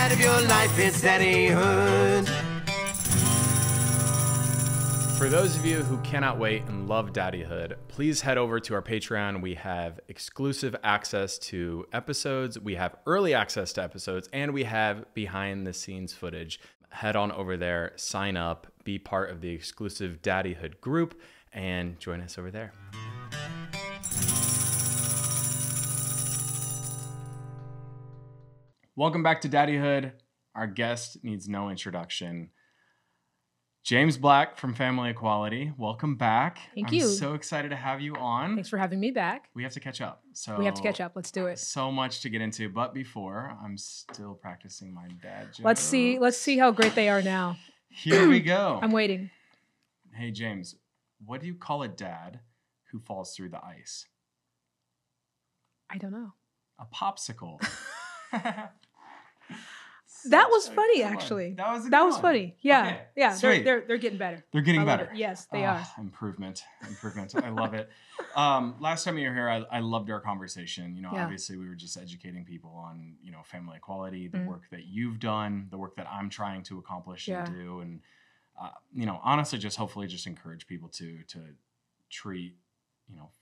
part of your life is daddyhood. For those of you who cannot wait and love daddyhood, please head over to our Patreon. We have exclusive access to episodes, we have early access to episodes, and we have behind the scenes footage. Head on over there, sign up, be part of the exclusive daddyhood group, and join us over there. Welcome back to Daddyhood. Our guest needs no introduction. Jaymes Black from Family Equality. Welcome back. Thank you. I'm so excited to have you on. Thanks for having me back. We have to catch up. We have to catch up. Let's do it. So much to get into, but before, I'm still practicing my dad jokes. Let's see how great they are now. Here we go. I'm waiting. Hey, Jaymes, what do you call a dad who falls through the ice? I don't know. A popsicle. That was funny, actually. That was funny. Yeah, okay. yeah. Sweet. They're getting better. They're getting better. It. Yes, they are. Improvement. I love it. Last time you were here, I loved our conversation. Obviously we were just educating people on, family equality, the work that you've done, the work that I'm trying to accomplish and do, and honestly, hopefully encourage people to treat,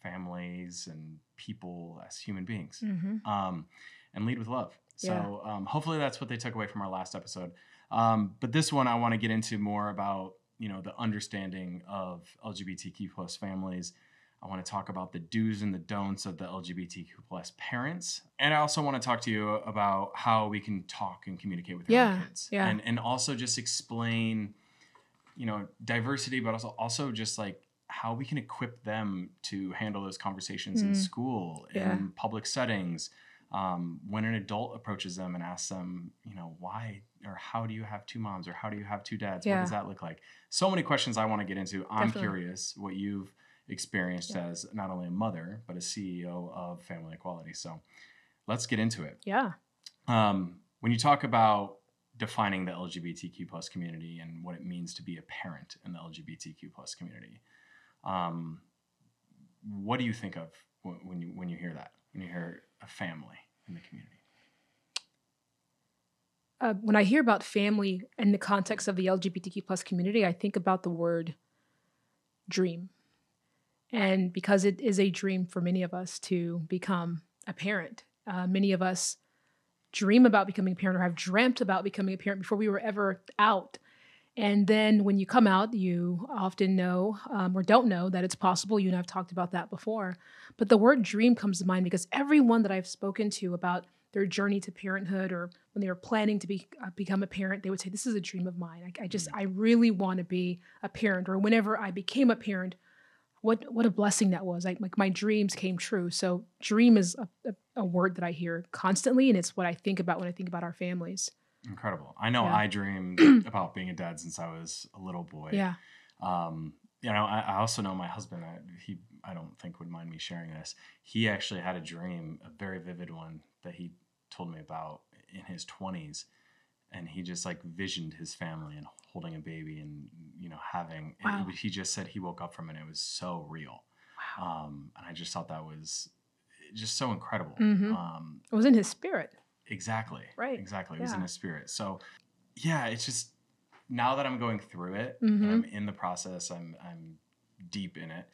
families and people as human beings, and lead with love. So hopefully that's what they took away from our last episode. But this one, I want to get into more about, the understanding of LGBTQ plus families. I want to talk about the do's and the don'ts of the LGBTQ plus parents. And I also want to talk to you about how we can talk and communicate with our kids. Yeah. And also just explain, diversity, but also just like how we can equip them to handle those conversations in school, in public settings. When an adult approaches them and asks them, why or how do you have two moms or how do you have two dads? What does that look like? So many questions I want to get into. I'm curious what you've experienced as not only a mother, but a CEO of Family Equality. So let's get into it. Yeah. When you talk about defining the LGBTQ plus community and what it means to be a parent in the LGBTQ plus community, what do you think of when you hear that, when you hear a family in the community? When I hear about family in the context of the LGBTQ plus community, I think about the word dream. And because it is a dream for many of us to become a parent, many of us dream about becoming a parent or have dreamt about becoming a parent before we were ever out. And then when you come out, you often know or don't know that it's possible. You and I have talked about that before. But the word dream comes to mind because everyone that I've spoken to about their journey to parenthood or when they were planning to become a parent, they would say, this is a dream of mine. I really want to be a parent. Or whenever I became a parent, what a blessing that was. Like my dreams came true. So dream is a word that I hear constantly, and it's what I think about when I think about our families. Incredible. I know I dreamed about being a dad since I was a little boy. Yeah. I also know my husband, I don't think would mind me sharing this. He actually had a dream, a very vivid one that he told me about in his 20s. And he just visioned his family and holding a baby and, having, he just said he woke up from it. It was so real. Wow. And I just thought that was just so incredible. Mm-hmm. It was in his spirit. Exactly. Right. Exactly. It was in his spirit. So yeah, it's just now that I'm going through it, and I'm in the process, I'm deep in it.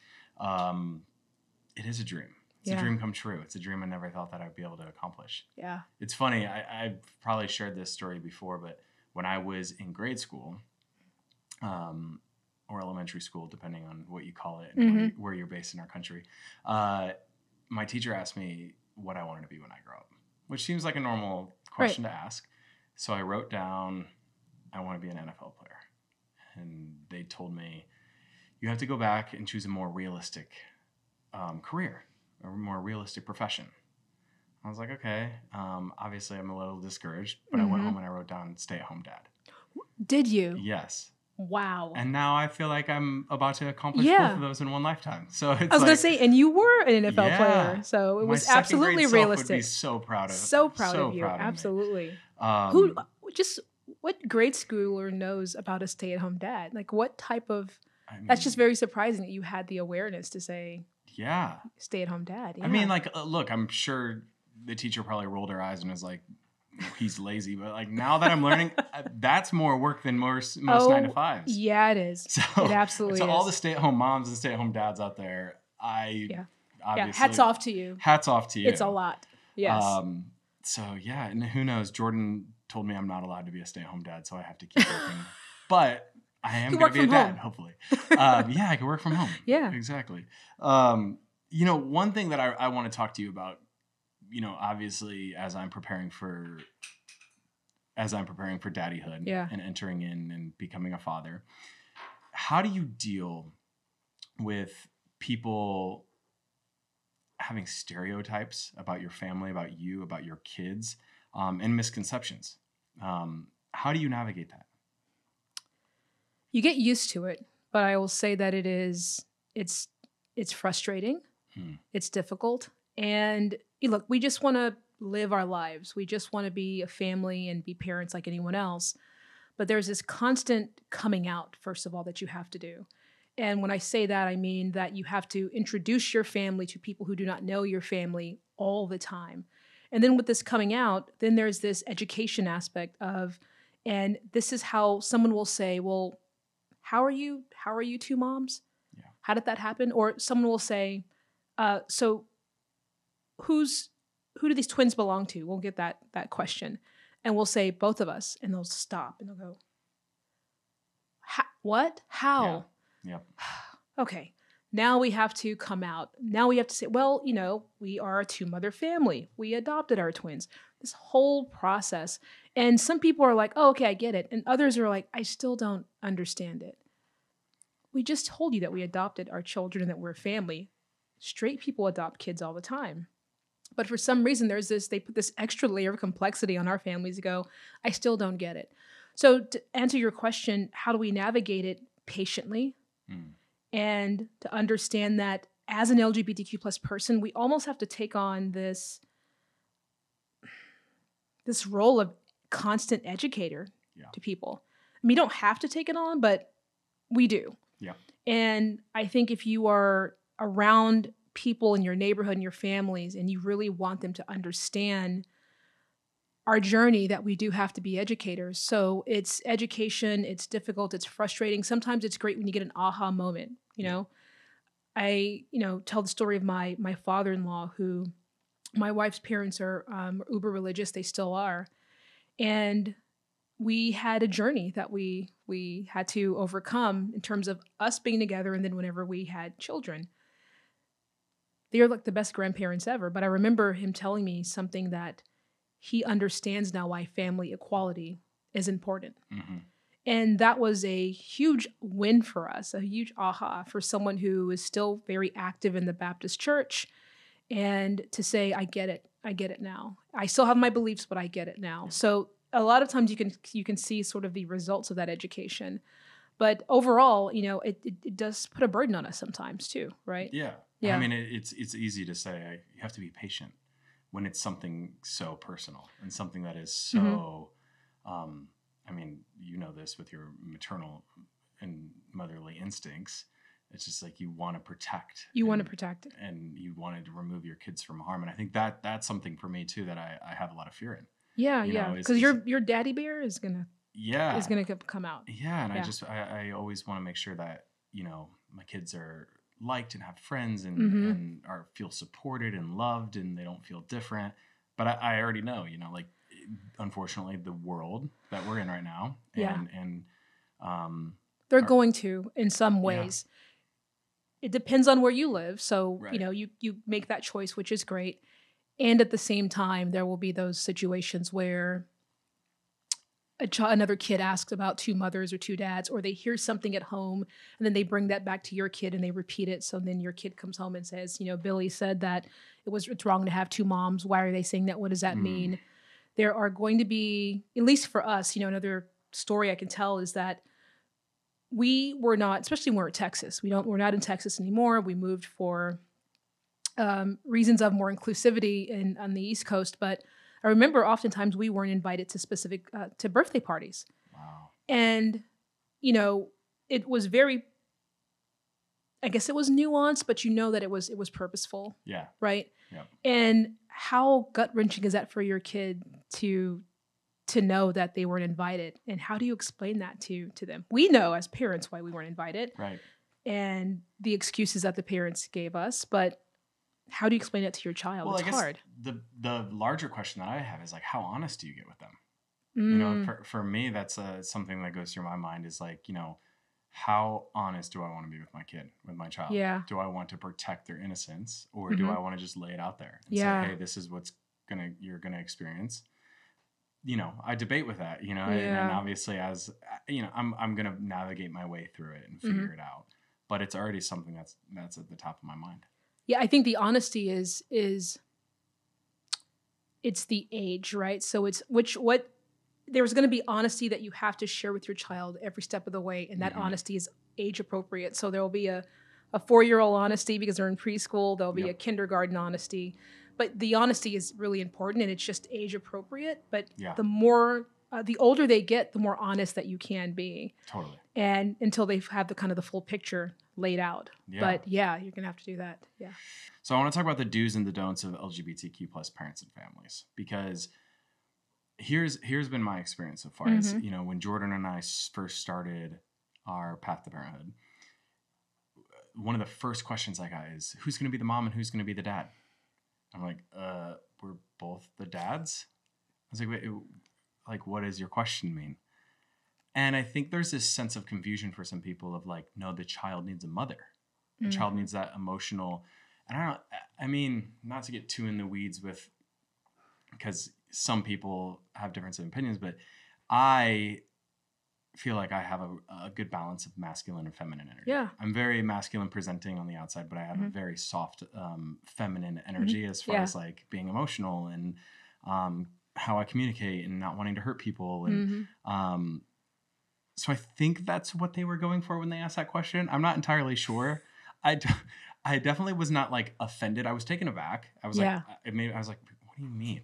It is a dream. It's a dream come true. It's a dream I never thought that I'd be able to accomplish. Yeah. It's funny. I've probably shared this story before, but when I was in grade school, or elementary school, depending on what you call it and where you're based in our country, my teacher asked me what I wanted to be when I grow up, which seems like a normal question to ask. So I wrote down, I want to be an NFL player. And they told me, you have to go back and choose a more realistic career, a more realistic profession. I was like, okay. Obviously, I'm a little discouraged, but I went home and I wrote down stay-at-home dad. Did you? Yes. Wow. And now I feel like I'm about to accomplish both of those in one lifetime. So it's I was going to say, and you were an NFL player, so it was absolutely realistic. Would be so proud of so proud of you. Absolutely. What grade schooler knows about a stay-at-home dad? Like what type of? That's just very surprising that you had the awareness to say, yeah, stay-at-home dad. Yeah. I mean, look, I'm sure the teacher probably rolled her eyes and was like, he's lazy. But like now that I'm learning, that's more work than most 9 to 5s. Yeah, it is. So, it absolutely so is. all the stay-at-home moms and stay-at-home dads out there, obviously, hats off to you. Hats off to you. It's a lot. Yes. So yeah, and who knows? Jordan told me I'm not allowed to be a stay-at-home dad, so I have to keep working. But I am going to be a dad, hopefully. Yeah, I can work from home. Yeah, exactly. One thing that I want to talk to you about, obviously as I'm preparing for daddyhood and entering in and becoming a father, how do you deal with people having stereotypes about your family, about you, about your kids, and misconceptions? How do you navigate that? You get used to it, but I will say that it's frustrating. It's difficult. And look, we just want to live our lives. We just want to be a family and be parents like anyone else. But there's this constant coming out, first of all, that you have to do. And when I say that, I mean that you have to introduce your family to people who do not know your family all the time. And then with this coming out, then there's this education aspect of, and this is how someone will say, well, how are you two moms? Yeah. How did that happen? Or someone will say, so who do these twins belong to? We'll get that question. And we'll say, both of us. And they'll stop and they'll go, what? How? Yeah. Okay. Now we have to come out. Now we have to say, well, we are a 2-mother family. We adopted our twins. This whole process. And some people are like, oh, okay, I get it. And others are like, I still don't understand it. We just told you that we adopted our children and that we're a family. Straight people adopt kids all the time. But for some reason, they put this extra layer of complexity on our families to go, I still don't get it. So to answer your question, how do we navigate it patiently? And to understand that as an LGBTQ plus person, we almost have to take on this role of constant educator to people. I mean, you don't have to take it on, but we do. Yeah. And I think if you are around people in your neighborhood and your families, and you really want them to understand our journey, that we do have to be educators. So it's education, it's difficult, it's frustrating. Sometimes it's great when you get an aha moment. I tell the story of my father-in-law, who my wife's parents are uber religious. They still are. And we had a journey that we had to overcome in terms of us being together. And then whenever we had children, they are like the best grandparents ever. But I remember him telling me something that he understands now, why family equality is important. Mm-hmm. And that was a huge win for us, a huge aha for someone who is still very active in the Baptist church. And to say, I get it now. I still have my beliefs, but I get it now. So a lot of times you can see sort of the results of that education. But overall, it does put a burden on us sometimes too, right? Yeah. I mean, it's easy to say you have to be patient when it's something so personal and something that is so, I mean, this with your maternal and motherly instincts. It's just like you want to protect. Want to protect it. And you wanted to remove your kids from harm. And I think that's something for me too that I have a lot of fear in. Yeah. Because your daddy bear is gonna come out. Yeah, and I always want to make sure that my kids are liked and have friends and feel supported and loved, and they don't feel different. But I already know, unfortunately, the world that we're in right now, and they're going to in some ways. Yeah. It depends on where you live, so right. You make that choice, which is great. And at the same time, there will be those situations where another kid asks about 2 mothers or 2 dads, or they hear something at home and then they bring that back to your kid and they repeat it. So then your kid comes home and says, Billy said that it's wrong to have 2 moms. Why are they saying that? What does that mean? There are going to be, at least for us, another story I can tell is that we were not, especially when we're in Texas, we're not in Texas anymore. We moved for reasons of more inclusivity on the East Coast, but I remember oftentimes we weren't invited to specific to birthday parties. Wow. And, it was very, I guess it was nuanced, but that it was purposeful. Yeah. Right. Yeah. And how gut-wrenching is that for your kid to know that they weren't invited? And how do you explain that to them? We know as parents why we weren't invited. Right. And the excuses that the parents gave us, but how do you explain it to your child? Well, it's I guess hard. The larger question that I have is like, how honest do you get with them? Mm. You know, for me, that's something that goes through my mind is like, you know, how honest do I want to be with my kid, with my child? Yeah. Do I want to protect their innocence, or Mm-hmm. do I want to just lay it out there and say, hey, this is what's you're gonna experience? You know, I debate with that, you know, and obviously as you know, I'm gonna navigate my way through it and figure it out. But it's already something that's at the top of my mind. Yeah, I think the honesty is it's the age, right? So it's what there's going to be honesty that you have to share with your child every step of the way, and that honesty is age appropriate. So there will be a 4-year-old honesty because they're in preschool. There'll be a kindergarten honesty, but the honesty is really important, and it's just age appropriate. But the more the older they get, the more honest that you can be. Totally. And until they have the kind of the full picture laid out. Yeah. But yeah, you're going to have to do that. Yeah. So I want to talk about the do's and the don'ts of LGBTQ plus parents and families, because here's been my experience so far. Is, you know, when Jordan and I first started our path to parenthood, one of the first questions I got is, who's going to be the mom and who's going to be the dad? I'm like, we're both the dads. I was like, wait, like, what does your question mean? And I think there's this sense of confusion for some people of like, no, the child needs a mother. The child needs that emotional. And I mean, not to get too in the weeds with, because some people have different opinions, but I feel like I have a good balance of masculine and feminine energy. Yeah. I'm very masculine presenting on the outside, but I have a very soft feminine energy as far as like being emotional and how I communicate and not wanting to hurt people. And so I think that's what they were going for when they asked that question. I'm not entirely sure. I definitely was not like offended. I was taken aback. I was like, I was like, what do you mean?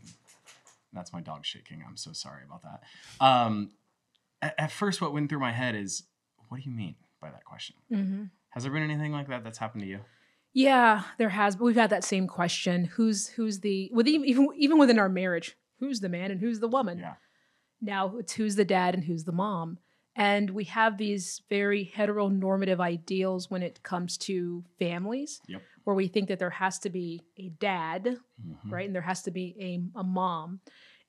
That's my dog shaking. I'm so sorry about that. At first, what went through my head is, what do you mean by that question? Has there been anything like that that's happened to you? Yeah, there has. But we've had that same question. Who's the, even within our marriage, who's the man and who's the woman? Yeah. Now it's who's the dad and who's the mom. And we have these very heteronormative ideals when it comes to families, where we think that there has to be a dad, right? And there has to be a mom.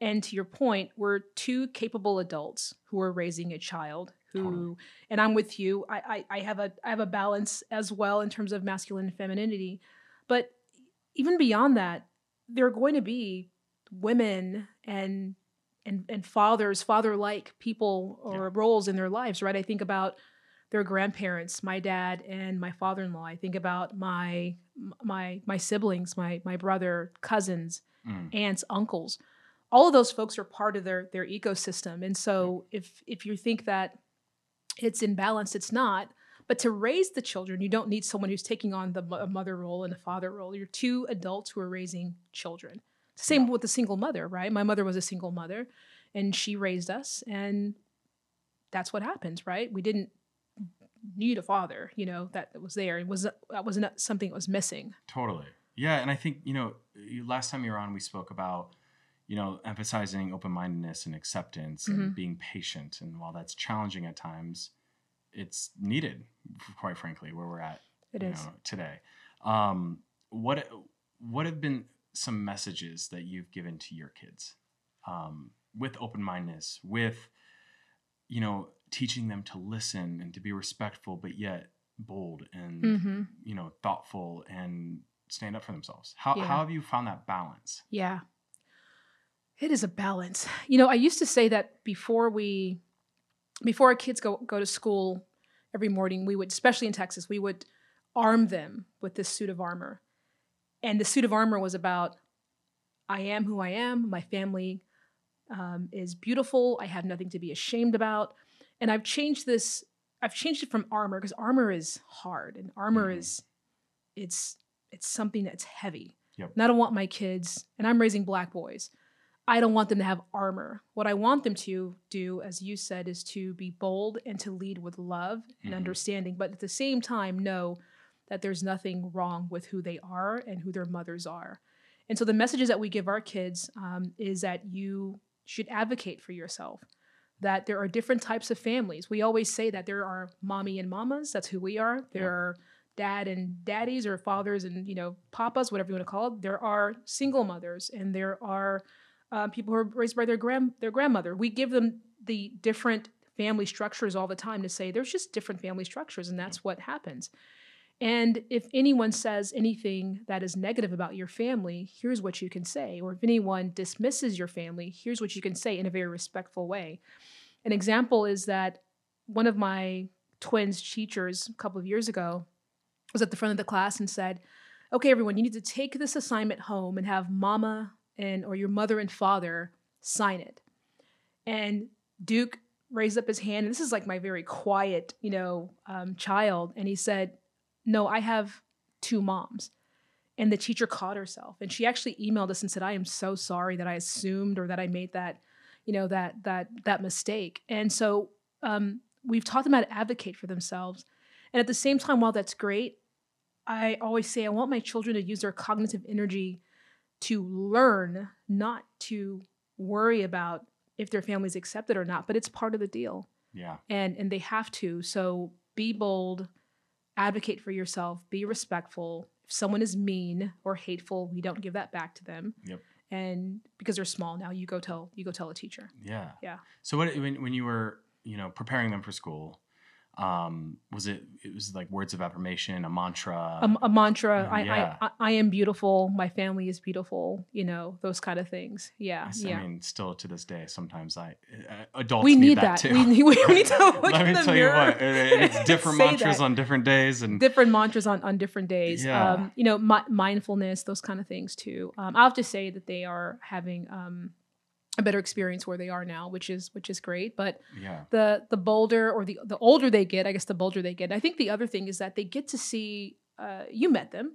And to your point, we're two capable adults who are raising a child who, and I'm with you. I have a balance as well in terms of masculine and femininity. But even beyond that, there are going to be women and father-like people or roles in their lives, right? I think about their grandparents, my dad and my father-in-law. I think about my siblings, my brother, cousins, aunts, uncles. All of those folks are part of their ecosystem. And so if you think that it's imbalanced, it's not. But to raise the children, you don't need someone who's taking on a mother role and a father role. You're two adults who are raising children. Same with the single mother, right? My mother was a single mother, and she raised us, and that's what happens, right? We didn't need a father, that was there. That was not something that was missing. Totally. Yeah, and I think, last time you were on, we spoke about, emphasizing open-mindedness and acceptance and being patient. And while that's challenging at times, it's needed, quite frankly, where we're at today. What have been some messages that you've given to your kids with open-mindedness, with, teaching them to listen and to be respectful, but yet bold and, thoughtful and stand up for themselves? How have you found that balance? Yeah, it is a balance. I used to say that before our kids go to school every morning, we would, especially in Texas, we would arm them with this suit of armor. And the suit of armor was about, I am who I am. My family is beautiful. I have nothing to be ashamed about. And I've changed it from armor, because armor is hard, and armor is, it's something that's heavy. Yep. And I don't want my kids, and I'm raising Black boys, I don't want them to have armor. What I want them to do, as you said, is to be bold and to lead with love and understanding, but at the same time know that there's nothing wrong with who they are and who their mothers are. And so the messages that we give our kids is that you should advocate for yourself, that there are different types of families. We always say that there are mommy and mamas. That's who we are. There are dad and daddies, or fathers and, papas, whatever you want to call it. There are single mothers, and there are people who are raised by their grandmother. We give them the different family structures all the time to say there's just different family structures, and that's what happens. And if anyone says anything that is negative about your family, here's what you can say. Or if anyone dismisses your family, here's what you can say in a very respectful way. An example is that one of my twins' teachers a couple of years ago was at the front of the class and said, okay, everyone, you need to take this assignment home and have mama or your mother and father sign it. And Duke raised up his hand, and this is like my very quiet, child. And he said, no, I have 2 moms. And the teacher caught herself. And she actually emailed us and said, I am so sorry that I assumed or that I made that, that mistake. And so we've taught them how to advocate for themselves. And at the same time, while that's great, I always say I want my children to use their cognitive energy to learn, not to worry about if their family's accepted or not, but it's part of the deal. Yeah. And they have to. So be bold, advocate for yourself, be respectful. If someone is mean or hateful, we don't give that back to them. Yep. And because they're small now, you go tell a teacher. Yeah. Yeah. So when you were, preparing them for school, it was like words of affirmation, a mantra? A mantra. Yeah. I am beautiful. My family is beautiful. Those kind of things. Yeah. I mean, still to this day, sometimes adults we need that too. We need to look Let in me the tell mirror. you what, it's different mantras on different days, and different mantras on different days. Yeah. Mindfulness, those kind of things too. I'll have to say that they are having a better experience where they are now, which is great. But the bolder or the older they get, I guess the bolder they get. And I think the other thing is that they get to see, you met them,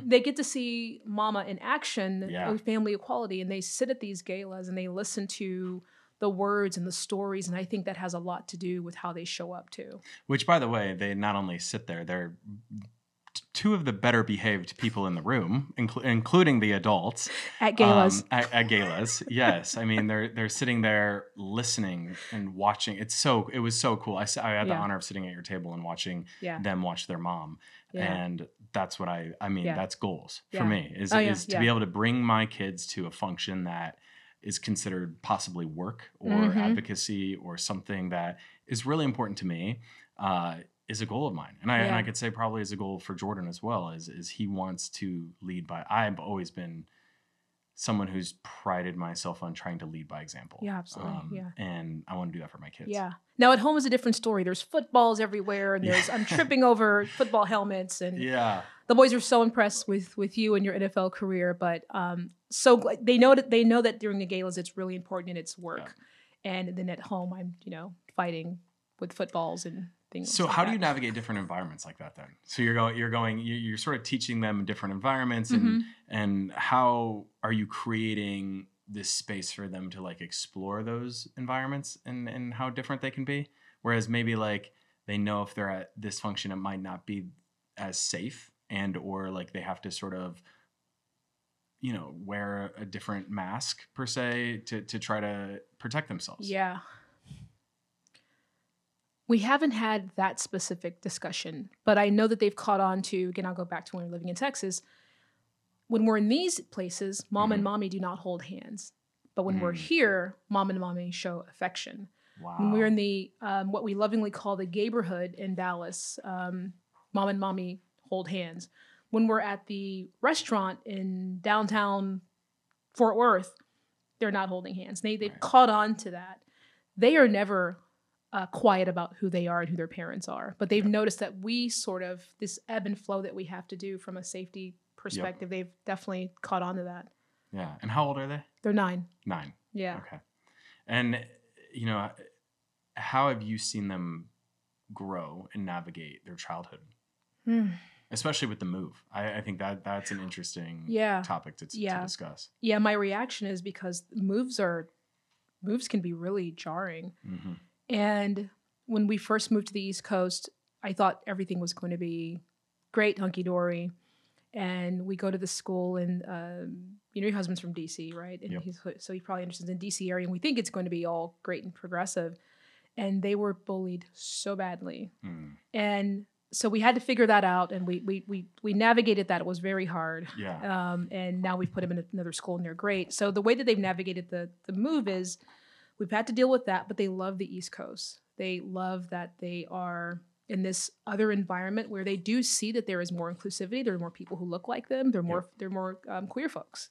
they get to see mama in action with family equality, and they sit at these galas and they listen to the words and the stories. And I think that has a lot to do with how they show up too. Which, by the way, they not only sit there, they're 2 of the better behaved people in the room, including the adults at galas. At galas, yes. I mean, they're sitting there listening and watching. It was so cool. I had the honor of sitting at your table and watching them watch their mom, and that's what I mean. That's goals for me is to be able to bring my kids to a function that is considered possibly work or advocacy or something that is really important to me. Is a goal of mine. And I could say probably is a goal for Jordan as well, is he wants to lead by. I've always been someone who's prided myself on trying to lead by example. Yeah, absolutely. And I want to do that for my kids. Yeah. Now at home is a different story. There's footballs everywhere, and I'm tripping over football helmets, and the boys are so impressed with you and your NFL career. But so they know that during the galas it's really important and it's work. Yeah. And then at home I'm fighting with footballs and things. So like how that. do you navigate different environments like that then? So you're sort of teaching them different environments, and how are you creating this space for them to like explore those environments and how different they can be? Whereas maybe like they know if they're at this function, it might not be as safe, and or like they have to sort of wear a different mask per se to try to protect themselves. Yeah. We haven't had that specific discussion, but I know that they've caught on to, again, I'll go back to when we were living in Texas. When we're in these places, mom and mommy do not hold hands. But when we're here, mom and mommy show affection. Wow. When we're in the, what we lovingly call the gayborhood in Dallas, mom and mommy hold hands. When we're at the restaurant in downtown Fort Worth, they're not holding hands. They've caught on to that. They are never quiet about who they are and who their parents are. But they've noticed that we sort of, this ebb and flow that we have to do from a safety perspective, they've definitely caught on to that. Yeah. And how old are they? They're 9. 9. Yeah. Okay. And, how have you seen them grow and navigate their childhood? Especially with the move. I think that's an interesting topic to discuss. Yeah. My reaction is because moves can be really jarring. Mm-hmm. And when we first moved to the East Coast, I thought everything was going to be great, hunky-dory. And we go to the school, and your husband's from DC, right? And Yep. so he probably understands in DC area, and we think it's going to be all great and progressive. And they were bullied so badly. And so we had to figure that out, and we navigated that. It was very hard. Yeah. And now we've put him in another school, and they're great. So the way that they've navigated the move is we've had to deal with that, but they love the East Coast. They love that they are in this other environment where they do see that there is more inclusivity. There are more people who look like them. There are more queer folks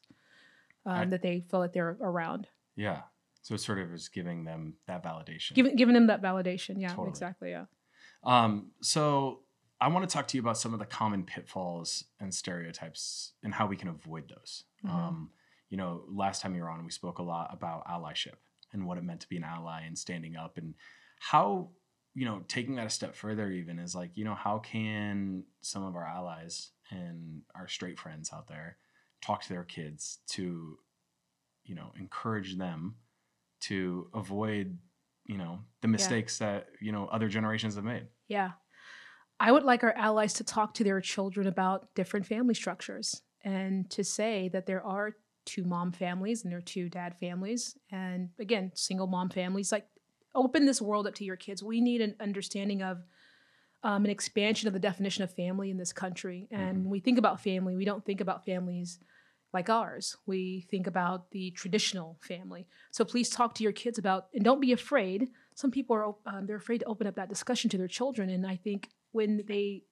that they feel that they're around. Yeah. So it sort of is giving them that validation. Giving them that validation. Yeah, Totally. Exactly. Yeah. So I want to talk to you about some of the common pitfalls and stereotypes and how we can avoid those. Last time you were on, we spoke a lot about allyship and what it meant to be an ally and standing up, and how, taking that a step further even is like, how can some of our allies and our straight friends out there talk to their kids to, encourage them to avoid, the mistakes that, other generations have made. Yeah. I would like our allies to talk to their children about different family structures, and to say that there are 2 mom families and there are 2 dad families. And again, single mom families. Like, open this world up to your kids. We need an understanding of an expansion of the definition of family in this country. And when we think about family, we don't think about families like ours. We think about the traditional family. So please talk to your kids about, and don't be afraid. Some people are they're afraid to open up that discussion to their children. And I think when they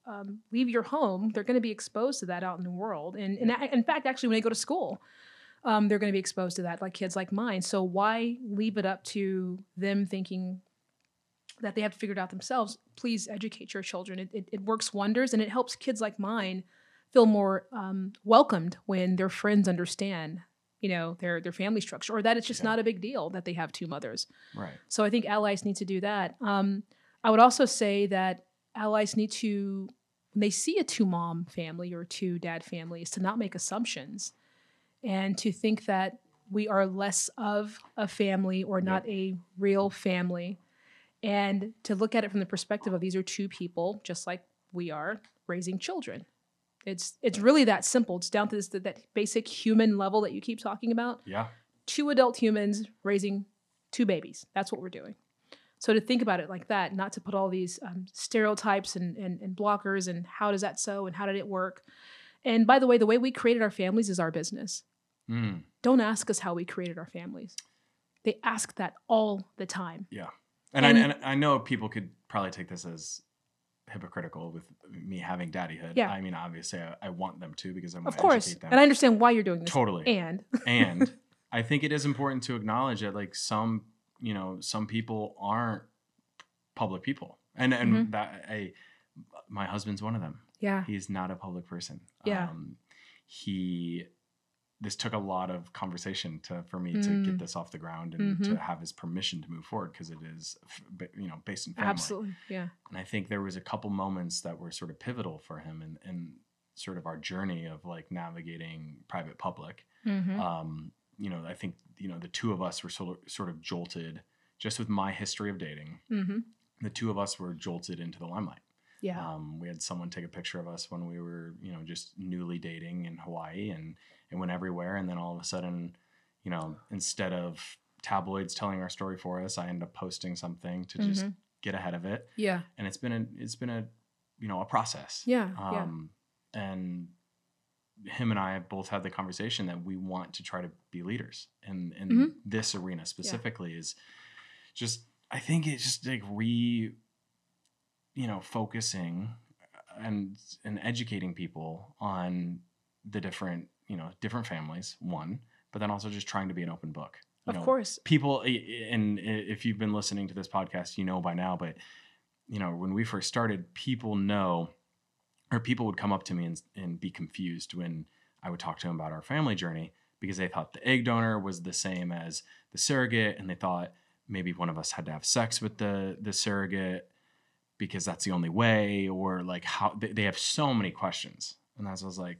leave your home, they're going to be exposed to that out in the world. And in fact, actually, when they go to school, they're going to be exposed to that, like kids like mine. So why leave it up to them thinking that they have to figure it out themselves? Please educate your children. It works wonders, and it helps kids like mine feel more welcomed when their friends understand, their family structure, or that it's just not a big deal that they have 2 mothers. Right. So I think allies need to do that. I would also say that allies need to, when they see a 2-mom family or 2-dad family, is to not make assumptions, and to think that we are less of a family or not a real family, and to look at it from the perspective of these are 2 people, just like we are, raising children. It's really that simple. It's down to that basic human level that you keep talking about. Yeah. 2 adult humans raising 2 babies. That's what we're doing. So to think about it like that, not to put all these stereotypes and blockers and how does that so and how did it work. And by the way we created our families is our business. Don't ask us how we created our families. They ask that all the time. Yeah. And I know people could probably take this as hypocritical with me having daddyhood. Yeah. I mean, obviously I want them to, because I want of to course. educate them. And I understand why you're doing this. Totally. And I think it is important to acknowledge that, like, some people aren't public people. And my husband's one of them. Yeah. He's not a public person. Yeah. This took a lot of conversation for me to get this off the ground and to have his permission to move forward, because it is, based in family. Absolutely. Yeah. And I think there was a couple moments that were sort of pivotal for him and sort of our journey of, like, navigating private public. I think, the 2 of us were sort of jolted, just with my history of dating. The 2 of us were jolted into the limelight. Yeah. We had someone take a picture of us when we were, just newly dating in Hawaii, and it went everywhere. And then all of a sudden, instead of tabloids telling our story for us, I ended up posting something to just get ahead of it. Yeah. And it's been a process. Yeah. And him and I both had the conversation that we want to try to be leaders in this arena specifically. Is just, I think it's just like focusing and educating people on the different families, one, but then also just trying to be an open book. Of course. People, and if you've been listening to this podcast, by now, but, when we first started, people would come up to me and be confused when I would talk to them about our family journey, because they thought the egg donor was the same as the surrogate, and they thought maybe one of us had to have sex with the surrogate because that's the only way, or like how they have so many questions. And as I was like,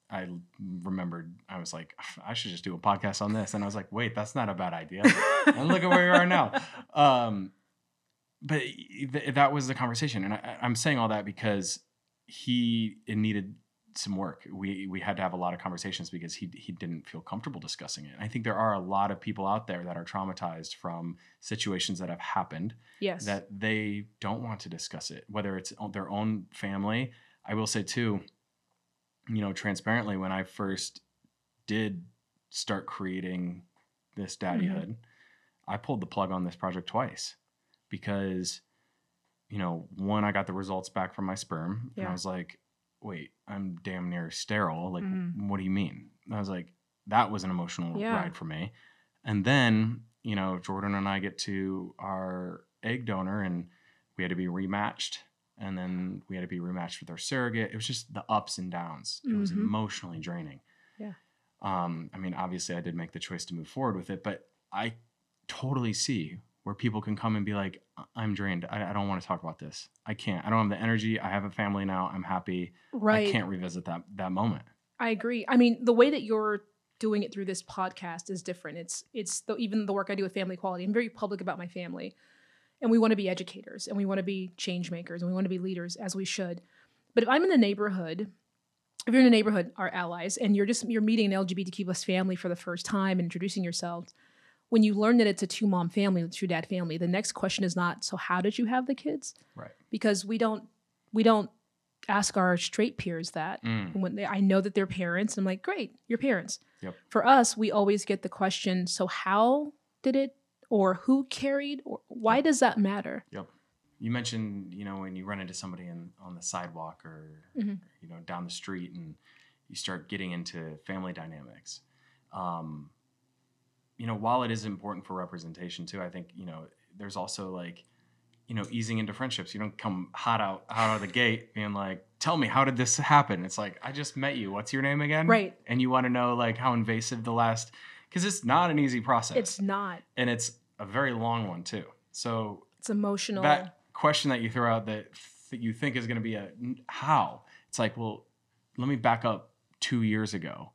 I remembered, I was like, I should just do a podcast on this. And I was like, wait, that's not a bad idea. And look at where we are now. But that was the conversation. And I'm saying all that because it needed some work. We had to have a lot of conversations because he didn't feel comfortable discussing it. And I think there are a lot of people out there that are traumatized from situations that have happened. Yes. That they don't want to discuss it, whether it's their own family. I will say too, transparently, when I first did start creating this daddyhood, I pulled the plug on this project twice because, one, I got the results back from my sperm and I was like, wait, I'm damn near sterile. Like, what do you mean? And I was like, that was an emotional ride for me. And then, Jordan and I get to our egg donor and we had to be rematched. And then we had to be rematched with our surrogate. It was just the ups and downs. It was emotionally draining. Yeah. Obviously I did make the choice to move forward with it, but I totally see where people can come and be like, I'm drained. I don't want to talk about this. I can't. I don't have the energy. I have a family now. I'm happy. Right. I can't revisit that moment. I agree. I mean, the way that you're doing it through this podcast is different. It's even the work I do with family equality. I'm very public about my family. And we want to be educators and we want to be change makers and we want to be leaders as we should. But if I'm in the neighborhood, if you're in a neighborhood, our allies, and you're meeting an LGBTQ plus family for the first time and introducing yourselves, when you learn that it's a 2-mom family, a 2-dad family, the next question is not, so how did you have the kids? Right. Because we don't ask our straight peers that. When I know that they're parents, I'm like, great, you're parents. Yep. For us, we always get the question, so how did it, or who carried, or why does that matter? Yep. You mentioned, when you run into somebody on the sidewalk or, down the street and you start getting into family dynamics. While it is important for representation too, I think, there's also like, easing into friendships. You don't come hot out of the gate being like, tell me, how did this happen? It's like, I just met you. What's your name again? Right. And you want to know like how invasive because it's not an easy process. It's not. And it's a very long one too. So it's emotional. That question that you throw out that you think is going to be how? It's like, well, let me back up 2 years ago,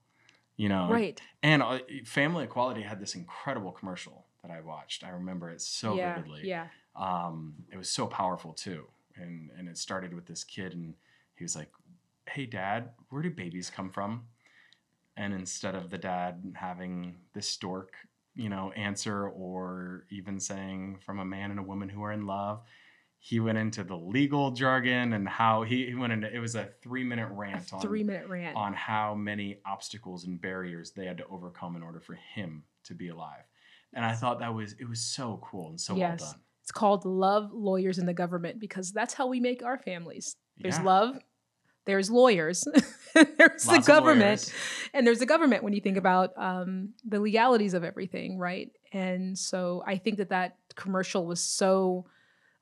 Right. And Family Equality had this incredible commercial that I watched. I remember it so vividly. Yeah. It was so powerful too. And it started with this kid and he was like, hey dad, where do babies come from? And instead of the dad having this stork, answer or even saying from a man and a woman who are in love, he went into the legal jargon and how he went into, it was a 3-minute rant. 3-minute rant on how many obstacles and barriers they had to overcome in order for him to be alive. And I thought it was so cool and so well done. It's called Love, Lawyers, and the Government because that's how we make our families. There's love, there's lawyers, there's the government, and there's the government when you think about the legalities of everything, right? And so I think that commercial was so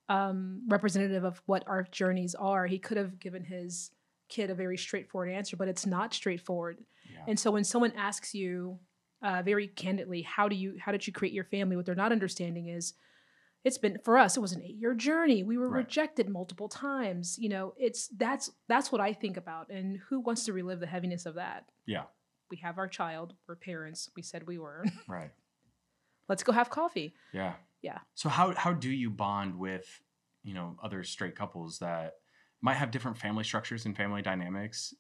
representative of what our journeys are. He could have given his kid a very straightforward answer, but it's not straightforward. Yeah. And so when someone asks you very candidly, how did you create your family? What they're not understanding is, for us, it was an 8-year journey. We were rejected multiple times. That's what I think about. And who wants to relive the heaviness of that? Yeah. We have our child. We're parents. We said we were. Right. Let's go have coffee. Yeah. Yeah. So how do you bond with, other straight couples that might have different family structures and family dynamics?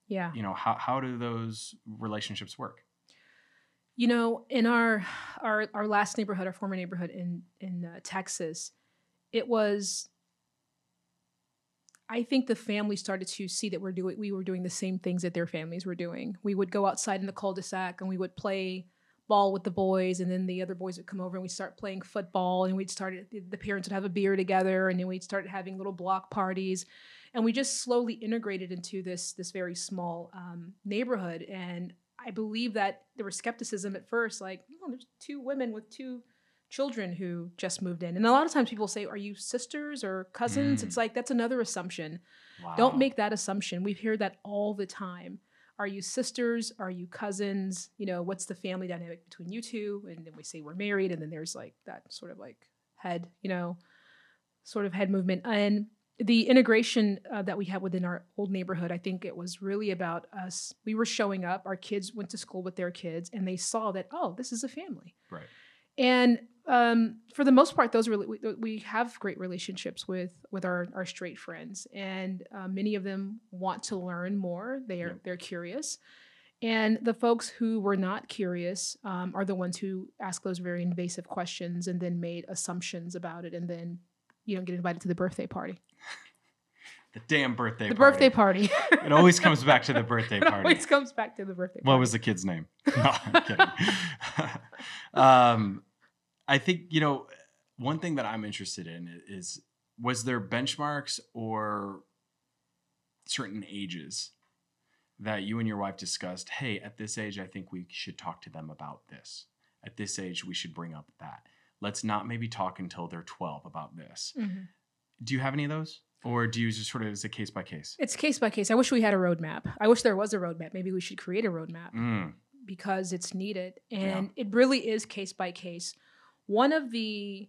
Yeah. How do those relationships work? In our last neighborhood, our former neighborhood in Texas, I think the family started to see that we were doing the same things that their families were doing. We would go outside in the cul-de-sac and we would play ball with the boys, and then the other boys would come over and we'd start playing football, and the parents would have a beer together, and then we'd start having little block parties, and we just slowly integrated into this very small neighborhood. And I believe that there was skepticism at first, like, oh, there's 2 women with 2 children who just moved in. And a lot of times people say, are you sisters or cousins? It's like, that's another assumption. Wow. Don't make that assumption. We hear that all the time. Are you sisters? Are you cousins? What's the family dynamic between you two? And then we say we're married. And then there's like that sort of like head movement. And the integration that we had within our old neighborhood, I think it was really about us. We were showing up. Our kids went to school with their kids and they saw that, oh, this is a family. Right. And For the most part, we have great relationships with our straight friends, and many of them want to learn more. They're curious, and the folks who were not curious are the ones who ask those very invasive questions and then made assumptions about it, and then get invited to the birthday party. The damn birthday party. The birthday party. It always comes back to the birthday party. It always comes back to the birthday party. What was the kid's name? No, I'm kidding. I think, one thing that I'm interested in is, was there benchmarks or certain ages that you and your wife discussed, hey, at this age, I think we should talk to them about this. At this age, we should bring up that. Let's not maybe talk until they're 12 about this. Mm-hmm. Do you have any of those? Or do you just sort of, is it case by case? It's case by case. I wish we had a roadmap. I wish there was a roadmap. Maybe we should create a roadmap because it's needed. And it really is case by case. One of the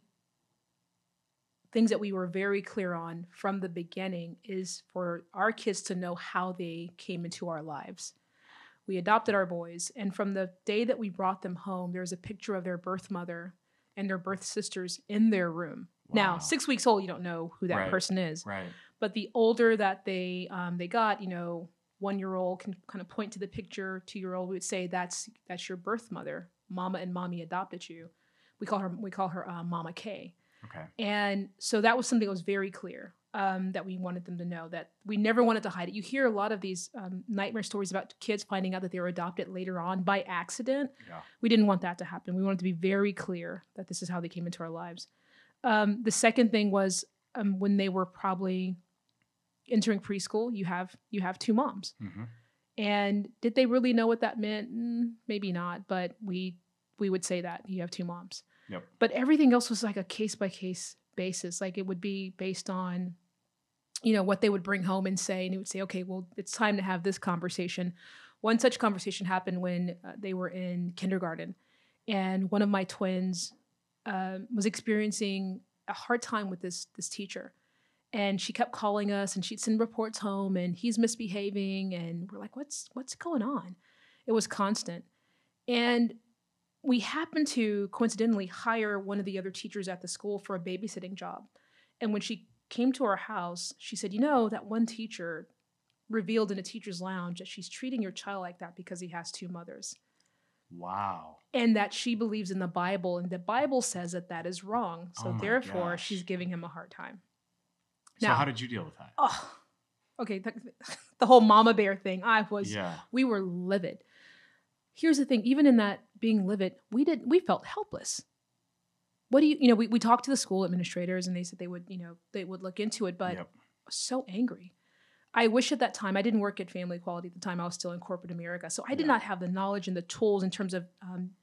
things that we were very clear on from the beginning is for our kids to know how they came into our lives. We adopted our boys, and from the day that we brought them home, there's a picture of their birth mother and their birth sisters in their room. Wow. Now, 6 weeks old, you don't know who that person is. Right. But the older that they got, 1-year-old can kind of point to the picture. 2-year-old would say, "That's your birth mother. Mama and mommy adopted you." We call her Mama K. Okay. And so that was something that was very clear that we wanted them to know, that we never wanted to hide it. You hear a lot of these nightmare stories about kids finding out that they were adopted later on by accident. Yeah. We didn't want that to happen. We wanted to be very clear that this is how they came into our lives. The second thing was when they were probably entering preschool, you have 2 moms. Mm-hmm. And did they really know what that meant? Maybe not, but we would say that you have 2 moms. Yep. But everything else was like a case by case basis. Like it would be based on, what they would bring home and say, and it would say, okay, well, it's time to have this conversation. One such conversation happened when they were in kindergarten, and one of my twins was experiencing a hard time with this teacher. And she kept calling us, and she'd send reports home, and he's misbehaving, and we're like, what's going on? It was constant. And we happened to coincidentally hire one of the other teachers at the school for a babysitting job. And when she came to our house, she said, that one teacher revealed in a teacher's lounge that she's treating your child like that because he has 2 mothers. Wow. And that she believes in the Bible, and the Bible says that is wrong. So therefore, she's giving him a hard time. So how did you deal with that? Oh, okay. The whole mama bear thing, we were livid. Here's the thing, even in that being livid, we felt helpless. What do we talked to the school administrators, and they said they would look into it, but I was so angry. I wish at that time, I didn't work at Family Equality at the time, I was still in corporate America. So I did not have the knowledge and the tools in terms of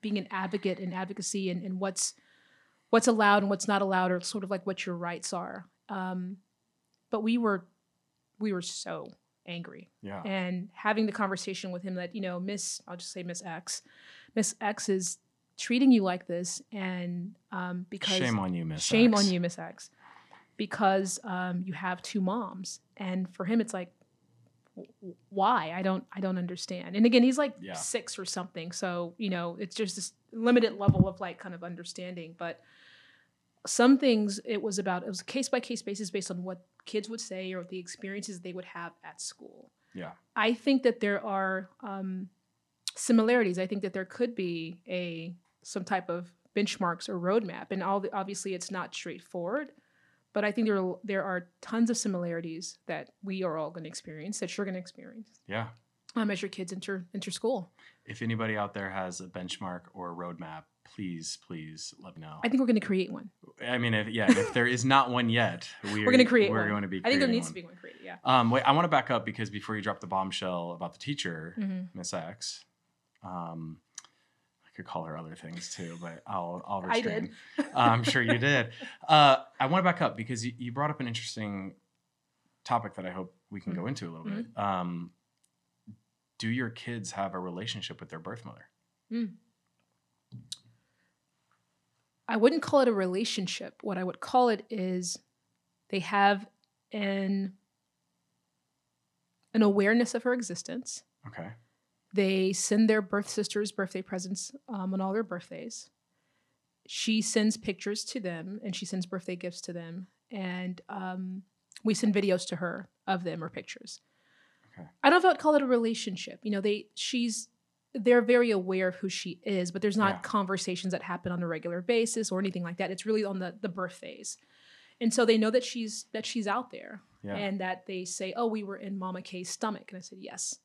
being an advocate and advocacy and what's allowed and what's not allowed, or sort of like what your rights are. But we were so angry. Yeah. And having the conversation with him that, I'll just say Miss X is treating you like this, and because shame on you, Miss X. Shame on you, Miss X. Because you have 2 moms. And for him, it's like, why? I don't understand. And again, he's like 6 or something. So, it's just this limited level of like kind of understanding. But some things it was a case by case basis based on what kids would say or the experiences they would have at school. Yeah. I think that there are similarities. I think that there could be some type of benchmarks or roadmap. And obviously it's not straightforward. But I think there are tons of similarities that we are all going to experience, that you're going to experience. Yeah. As your kids enter school. If anybody out there has a benchmark or a roadmap, please let me know. I think we're going to create one. I mean, if there is not one yet, we're going to create one. We're going to be. I think there needs one. to be one created. Yeah. Wait, I want to back up because before you drop the bombshell about the teacher, Miss X, I could call her other things too, but I'll restrain. I did. I'm sure you did. I want to back up because you brought up an interesting topic that I hope we can go into a little bit. Do your kids have a relationship with their birth mother? I wouldn't call it a relationship. What I would call it is they have an awareness of her existence. Okay. They send their birth sisters birthday presents on all their birthdays. she sends pictures to them and she sends birthday gifts to them. And we send videos to her of them or pictures. Okay. I don't know if I would call it a relationship. You know, they're very aware of who she is, but there's not conversations that happen on a regular basis or anything like that. It's really on the birthdays. And so they know that she's out there and that they say, oh, we were in Mama K's stomach. And I said, yes.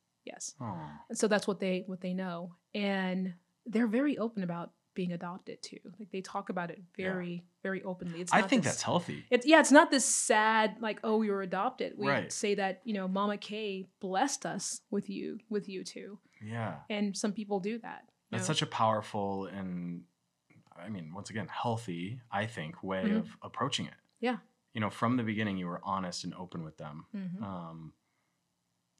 Aww. And so that's what they know. And they're very open about being adopted too. Like they talk about it very, very openly. I think that's healthy. It's not this sad, like, oh, we were adopted. We say that, you know, Mama K blessed us with you two. Yeah. And some people do that. That's such a powerful and, I mean, once again, healthy, I think, way of approaching it. Yeah. You know, from the beginning, you were honest and open with them.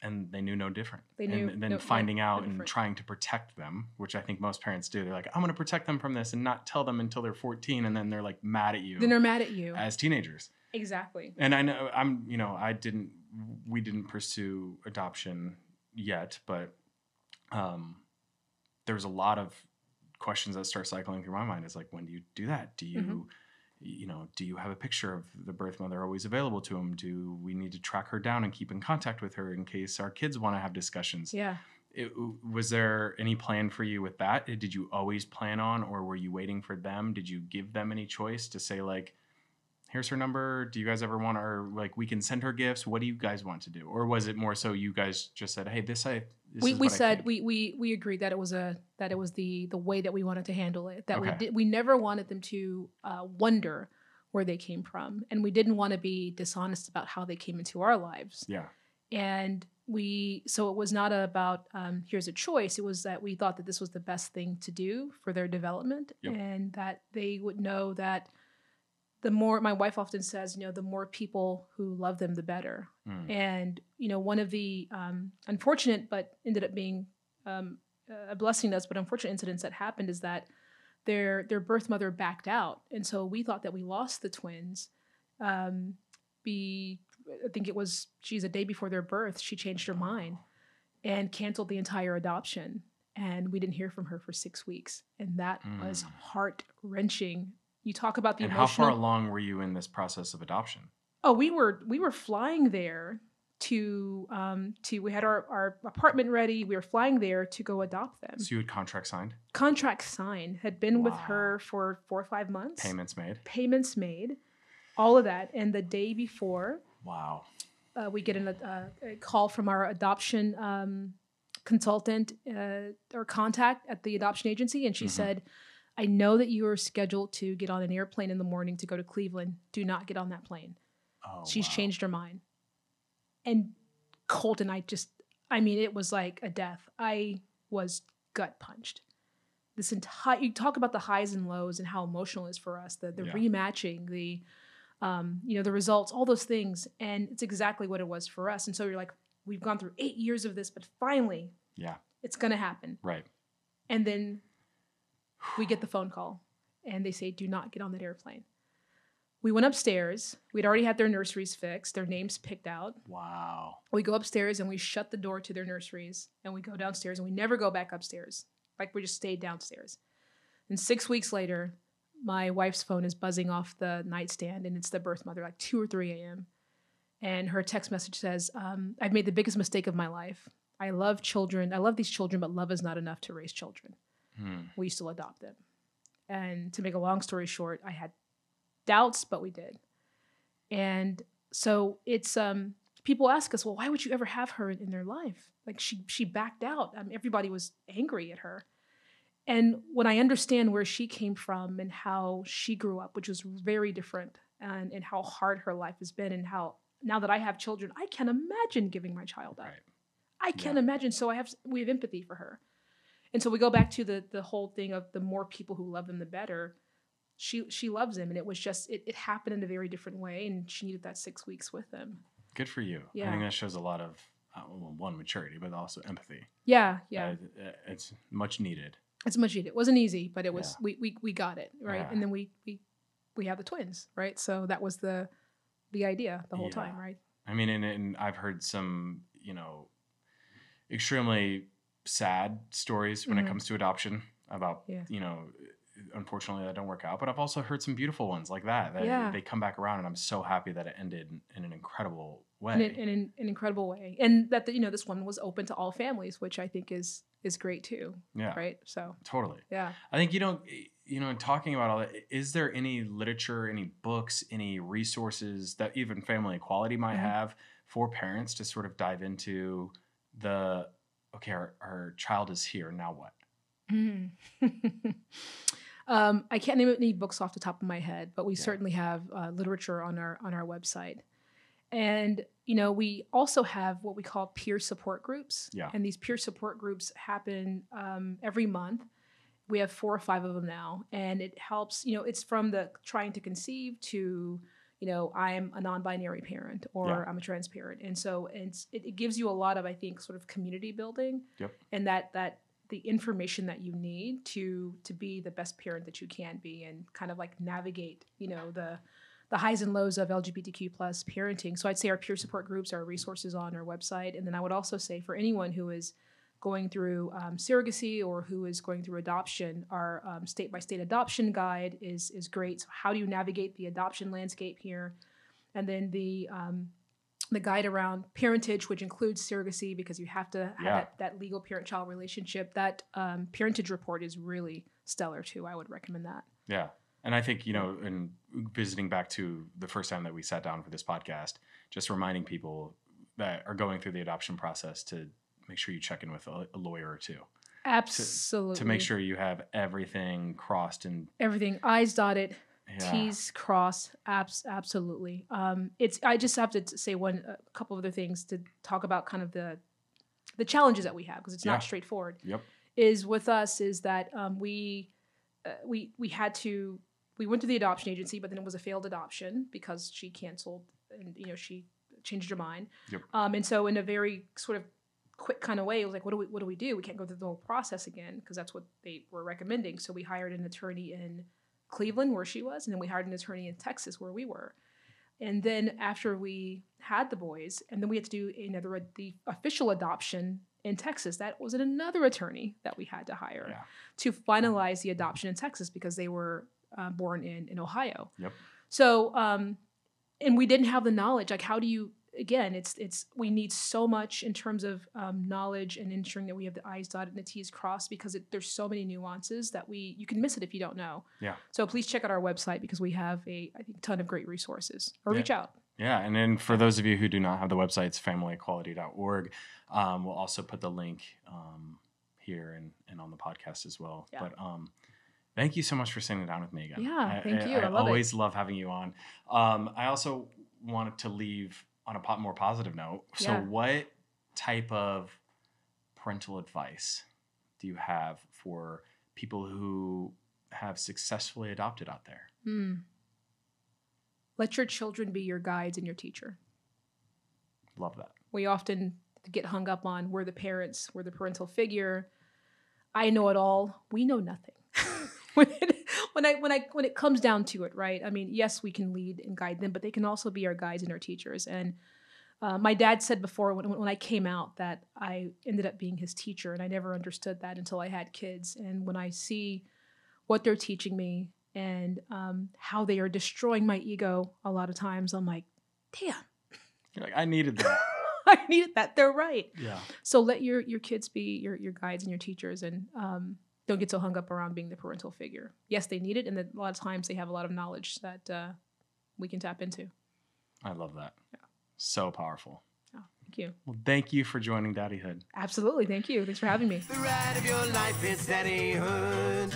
And they knew no different. And then finding out and trying to protect them, which I think most parents do. They're like, I'm going to protect them from this and not tell them until they're 14. And then they're like mad at you. Then they're mad at you. As teenagers. Exactly. And I know we didn't pursue adoption yet, but there's a lot of questions that start cycling through my mind. It's like, when do you do that? Do you... You know, do you have a picture of the birth mother always available to him? Do we need to track her down and keep in contact with her in case our kids want to have discussions? Yeah. Was there any plan for you with that? Did you always plan on, or were you waiting for them? Did you give them any choice to say, like, here's her number. Do you guys ever want her, like, we can send her gifts? What do you guys want to do? Or was it more so you guys just said, hey, we said we agreed that it was the way that we wanted to handle it. That we never wanted them to wonder where they came from, and we didn't want to be dishonest about how they came into our lives. Yeah. And so it was not about here's a choice. It was that we thought that this was the best thing to do for their development, and that they would know that the more, my wife often says, you know, the more people who love them, the better. And, you know, one of the unfortunate, but ended up being a blessing to us, but unfortunate incidents that happened is that their birth mother backed out. And so we thought that we lost the twins. I think it was, a day before their birth, she changed her mind and canceled the entire adoption. And we didn't hear from her for 6 weeks. And that was heart-wrenching. You talk about the emotional... And how far along were you in this process of adoption? Oh, we were flying there to we had our apartment ready. We were flying there to go adopt them. So you had contract signed? Contract signed. Had been with her for 4 or 5 months. Payments made. All of that. And the day before... Wow. We get a call from our adoption consultant or contact at the adoption agency. And she said... I know that you are scheduled to get on an airplane in the morning to go to Cleveland. Do not get on that plane. Oh, she's changed her mind. And Colton, it was like a death. I was gut punched. You talk about the highs and lows and how emotional it is for us, the rematching, the results, all those things. And it's exactly what it was for us. And so you're like, we've gone through 8 years of this, but finally, it's going to happen. Right. And then we get the phone call and they say, do not get on that airplane. We went upstairs. We'd already had their nurseries fixed, their names picked out. Wow. We go upstairs and we shut the door to their nurseries and we go downstairs and we never go back upstairs. Like we just stayed downstairs. And 6 weeks later, my wife's phone is buzzing off the nightstand and it's the birth mother, like 2 or 3 a.m. And her text message says, I've made the biggest mistake of my life. I love children. I love these children, but love is not enough to raise children. We still adopt them. And to make a long story short, I had doubts, but we did. And so it's people ask us, well, why would you ever have her in their life? Like she backed out. Everybody was angry at her. And when I understand where she came from and how she grew up, which was very different, and how hard her life has been, and how now that I have children, I can't imagine giving my child up. Right. I can't imagine. So we have empathy for her. And so we go back to the whole thing of the more people who love them, the better. She loves him. And it was just, it happened in a very different way. And she needed that 6 weeks with them. Good for you. Yeah. I think that shows a lot of, one, maturity, but also empathy. Yeah. It's much needed. It's much needed. It wasn't easy, but it was, we got it, right? Yeah. And then we have the twins, right? So that was the idea the whole time, right? I mean, and I've heard some, extremely sad stories when it comes to adoption about, unfortunately that don't work out, but I've also heard some beautiful ones like that they come back around, and I'm so happy that it ended in an incredible way. In an incredible way. And that, this woman was open to all families, which I think is great too. Yeah. Right. So totally. Yeah. I think, in talking about all that, is there any literature, any books, any resources that even Family Equality might have for parents to sort of dive into our child is here, now what? I can't name any books off the top of my head, but we certainly have literature on our website. And, we also have what we call peer support groups. Yeah. And these peer support groups happen every month. We have 4 or 5 of them now. And it helps, it's from the trying to conceive to, I'm a non-binary parent or I'm a trans parent. And so it gives you a lot of, I think, sort of community building. Yep. And that the information that you need to be the best parent that you can be, and kind of like navigate, the highs and lows of LGBTQ plus parenting. So I'd say our peer support groups are resources on our website. And then I would also say for anyone who is going through surrogacy or who is going through adoption, our state-by-state adoption guide is great. So how do you navigate the adoption landscape here? And then the guide around parentage, which includes surrogacy, because you have to have that legal parent-child relationship. That parentage report is really stellar too. I would recommend that. Yeah. And I think, in visiting back to the first time that we sat down for this podcast, just reminding people that are going through the adoption process to make sure you check in with a lawyer or two. Absolutely. To make sure you have everything crossed and everything I's dotted, T's crossed. Absolutely. I just have to say a couple of other things to talk about kind of the challenges that we have, because it's not straightforward. Yep. Is with us is that we went to the adoption agency, but then it was a failed adoption because she canceled and she changed her mind. Yep. And so in a very sort of quick kind of way, it was like, what do we do? We can't go through the whole process again, because that's what they were recommending. So we hired an attorney in Cleveland, where she was, and then we hired an attorney in Texas, where we were. And then after we had the boys, and then we had to do the official adoption in Texas, that was another attorney that we had to hire to finalize the adoption in Texas, because they were born in Ohio. Yep. So, and we didn't have the knowledge. Like, how do you? Again, we need so much in terms of knowledge and ensuring that we have the I's dotted and the T's crossed, because there's so many nuances that you can miss it if you don't know. Yeah. So please check out our website, because we have a ton of great resources. Or reach out. Yeah, and then for those of you who do not have the website, it's familyequality.org. We'll also put the link here and on the podcast as well. Yeah. But thank you so much for sitting down with me again. Yeah, thank you. I always love having you on. I also wanted to leave on a more positive note. So what type of parental advice do you have for people who have successfully adopted out there? Let your children be your guides and your teacher. Love that. We often get hung up on we're the parents, we're the parental figure. I know it all. We know nothing. when it comes down to it, right? I mean, yes, we can lead and guide them, but they can also be our guides and our teachers. And my dad said before when I came out that I ended up being his teacher, and I never understood that until I had kids. And when I see what they're teaching me and how they are destroying my ego a lot of times, I'm like, damn. You're like, I needed that. I needed that. They're right. Yeah. So let your kids be your guides and your teachers, and don't get so hung up around being the parental figure. Yes, they need it, and a lot of times they have a lot of knowledge that we can tap into. I love that. Yeah. So powerful. Oh, thank you. Well, thank you for joining Daddyhood. Absolutely. Thank you. Thanks for having me. The ride of your life is Daddyhood.